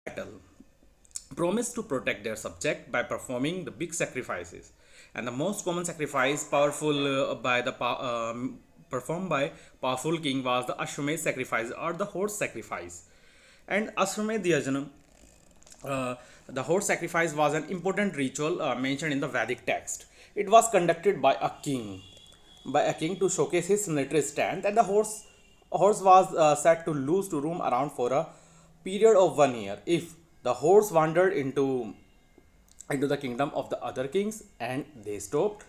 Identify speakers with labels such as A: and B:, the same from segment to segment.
A: battle promised to protect their subject by performing the big sacrifices. And the most common sacrifice performed by powerful king was the Ashwamedh sacrifice or the horse sacrifice. And Ashwamedh Yajna, the horse sacrifice was an important ritual mentioned in the Vedic text. It was conducted by a king to showcase his military strength, and the horse was set to loose to roam around for a period of 1 year. If the horse wandered into the kingdom of the other kings and they stopped,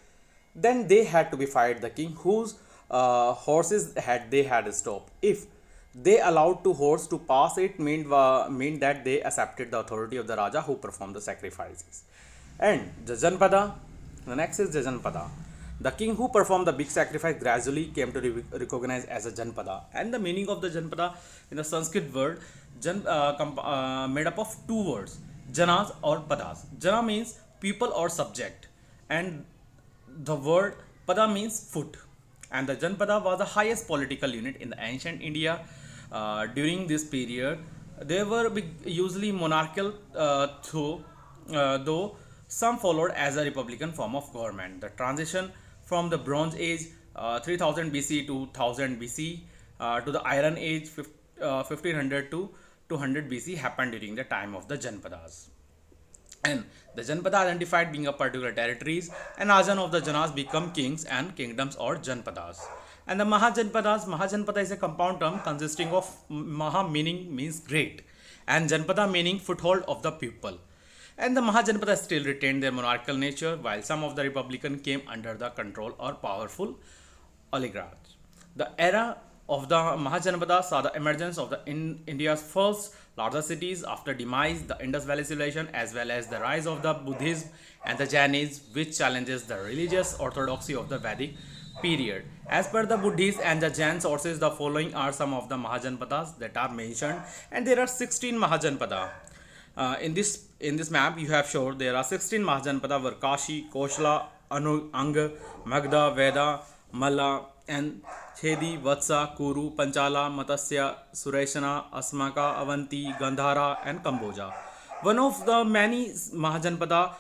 A: then they had to be fight the king whose horses had stopped. If they allowed two horse to pass, it meant that they accepted the authority of the raja who performed the sacrifices. And Jajanpada, the next is Jajanpada. The king who performed the big sacrifice gradually came to be recognized as a Janpada. And the meaning of the Janpada in the Sanskrit word made up of two words, Janas or Padas. Jana means people or subject, and the word Pada means foot. And the Janpada was the highest political unit in the ancient India. During this period, they were usually monarchical, though some followed as a republican form of government. The transition from the Bronze Age, 3000 BC to 1000 BC, to the Iron Age, 1500 to 200 BC, happened during the time of the Janpadas. And the Janpada identified being a particular territories, and Ajan of the Janas become kings and kingdoms or Janpadas. And the Mahajanpada is a compound term consisting of Maha means great, and Janpada meaning foothold of the people. And the Mahajanpada still retained their monarchical nature, while some of the republican came under the control or powerful oligarchs. The era of the Mahajanpada saw the emergence of India's first larger cities after demise, the Indus Valley civilization, as well as the rise of the Buddhism and the Jainism, which challenges the religious orthodoxy of the Vedic period. As per the Buddhist and the Jain sources, the following are some of the Mahajanpadas that are mentioned, and there are 16 Mahajanpada. In this map, you have shown there are 16 Mahajanpada were Kashi, Koshala, Anga, Magda, Veda, Malla, and Chedi, Vatsa, Kuru, Panchala, Matsya, Sureshana, Asmaka, Avanti, Gandhara, and Kamboja. One of the many Mahajanpada,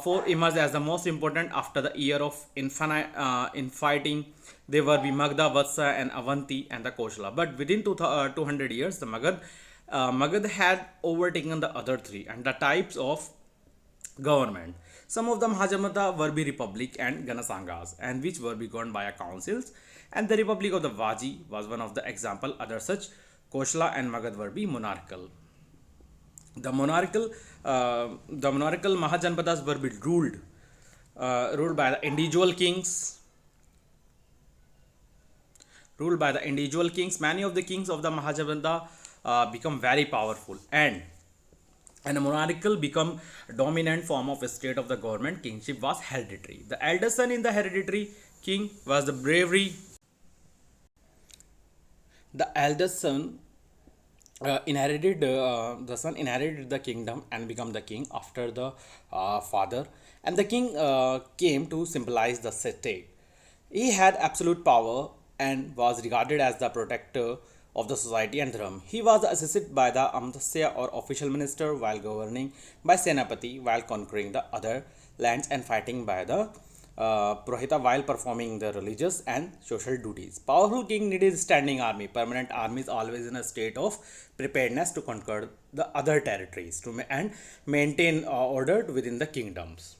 A: four emerged as the most important after the year of infighting. They were the Magda, Vatsa, and Avanti, and the Koshala. But within 200 years, the Magad had overtaken the other three and the types of government. Some of the Mahajanpada were be republic and Ganasangas, and which were be governed by a councils. And the Republic of the Vaji was one of the example. Other such Koshala and Magad were be monarchical. The monarchical Mahajanpadas were be ruled by the individual kings. Ruled by the individual kings. Many of the kings of the Mahajanpada become very powerful, and a monarchical become dominant form of a state of the government. Kingship was hereditary. The eldest son in the hereditary king was the bravery. The eldest son inherited the kingdom and become the king after the father, and the king came to symbolize the state. He had absolute power and was regarded as the protector of the society and dharma. He was assisted by the Amtasya or official minister while governing, by Senapati while conquering the other lands, and fighting by the Purohita while performing the religious and social duties. Powerful king needed standing army. Permanent army is always in a state of preparedness to conquer the other territories and maintain order within the kingdoms.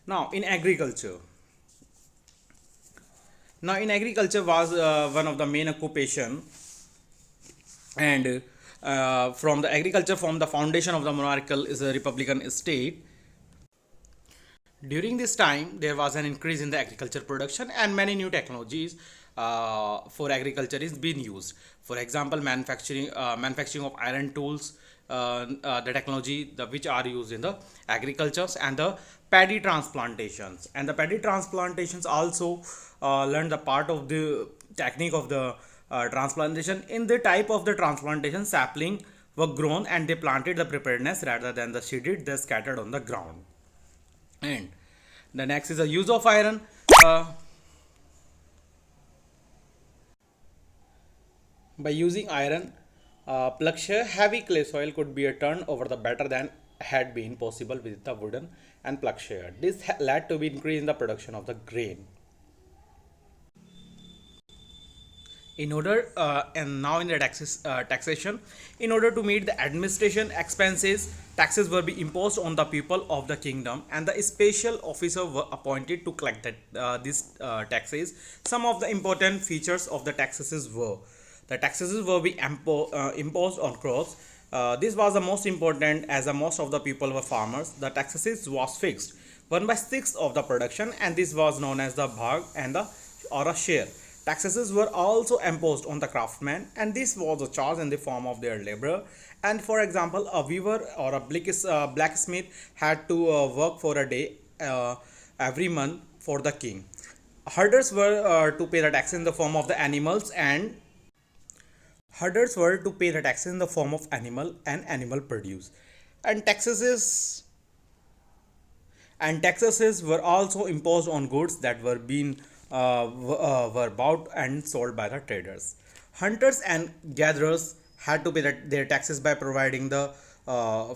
A: Now, in agriculture. Was one of the main occupation, and from the agriculture from the foundation of the monarchical is a republican state. During this time, there was an increase in the agriculture production, and many new technologies for agriculture is being used. For example, manufacturing of iron tools, the technology which are used in the agricultures, and the paddy transplantations. And the paddy transplantations also learned the part of the technique of the transplantation. In the type of the transplantation, sapling were grown and they planted the preparedness rather than the seeded they scattered on the ground. And the next is the use of iron. By using iron, Plaksha, heavy clay soil could be turned over the better than had been possible with the wooden and plaksha. This led to be increase in the production of the grain. In order and now in the taxation, in order to meet the administration expenses, taxes were be imposed on the people of the kingdom, and the special officer were appointed to collect these taxes. Some of the important features of the taxes were: the taxes were be imposed on crops. This was the most important, as most of the people were farmers. The taxes was fixed 1/6 of the production, and this was known as the bhag and the or a share. Taxes were also imposed on the craftsmen, and this was a charge in the form of their labor. And for example, a weaver or a blacksmith had to work for a day every month for the king. Herders were to pay the taxes in the form of the animals, and herders were to pay the taxes in the form of animal produce. And taxes were also imposed on goods that were bought and sold by the traders. Hunters and gatherers had to pay their taxes by providing the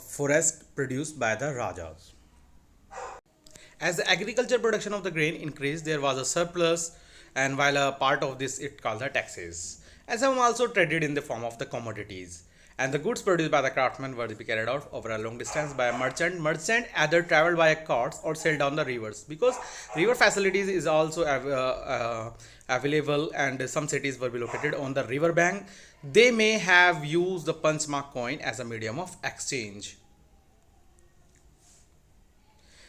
A: forest produced by the rajas. As the agriculture production of the grain increased, there was a surplus, and while a part of this it called the taxes. And some also traded in the form of the commodities. And the goods produced by the craftsmen were to be carried out over a long distance by a merchant. Merchant either traveled by carts or sailed down the rivers, because river facilities is also available, and some cities will be located on the river bank. They may have used the punchmark coin as a medium of exchange.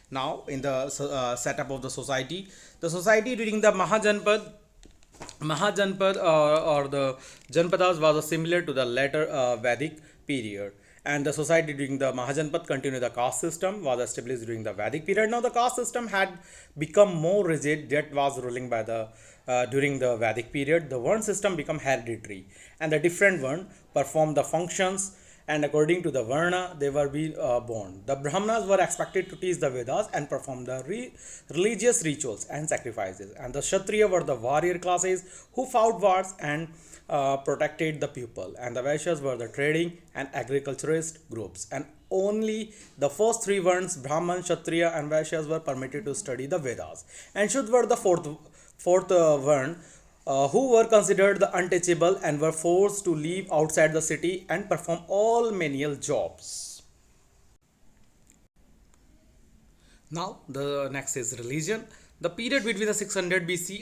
A: Now, in the setup of the society during the Mahajanpad or the Janpadas was similar to the later Vedic period. And the society during the Mahajanpad continued the caste system was established during the Vedic period. Now the caste system had become more rigid, that was ruling by the during the Vedic period. The Varna system became hereditary, and the different Varna performed the functions, and according to the Varna they were be born. The Brahmanas were expected to teach the Vedas and perform the religious rituals and sacrifices, and the Kshatriya were the warrior classes who fought wars and protected the people, and the Vaishyas were the trading and agriculturist groups. And only the first three Varnas, Brahman, Kshatriya, and Vaishyas, were permitted to study the Vedas, and Shudra were the fourth Varna, who were considered the untouchable and were forced to live outside the city and perform all menial jobs. Now, the next is religion. The period between the 600 BC